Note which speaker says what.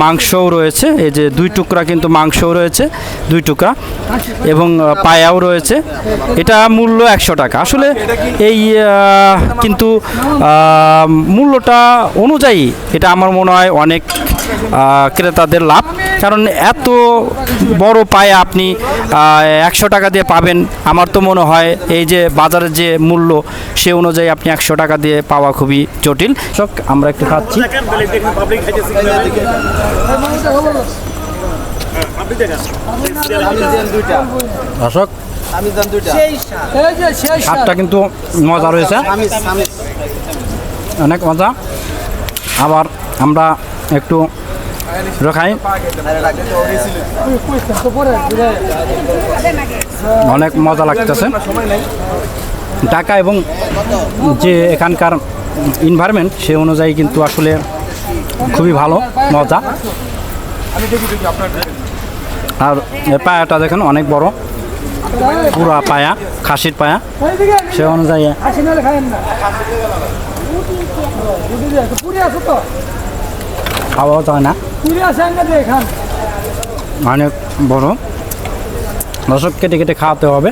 Speaker 1: মাংসও রয়েছে, এই যে 2 টুকরা কিন্তু মাংসও রয়েছে, 2 টুকরা, এবং পায়াও রয়েছে। এটা মূল্য 100 টাকা। আসলে এই কিন্তু মূল্যটা অনুযায়ী এটা আমার মনে হয় অনেক ক্রেতাদের লাভ, কারণ এত বড় পায়া আপনি 100 টাকা দিয়ে পাবেন। আমার তো মনে হয় এই যে বাজারের যে মূল্য সে অনুযায়ী আপনি 100 টাকা দিয়ে পাওয়া খুবই জটিল। আমরা একটু খাচ্ছি। দর্শক, স্বাদটা কিন্তু মজা রয়েছে, অনেক মজা। আবার আমরা একটু খাই, অনেক মজা লাগতেছে। ঢাকা এবং যে এখানকার এনভায়রনমেন্ট সে অনুযায়ী কিন্তু আসলে খুবই ভালো, মজা। আর পায়াটা দেখেন অনেক বড়, পুরা পায়া, খাসির পায়া, সে অনুযায়ী খাওয়া যায় না, অনেক বড়। দর্শক কেটে কেটে খাওয়াতে হবে।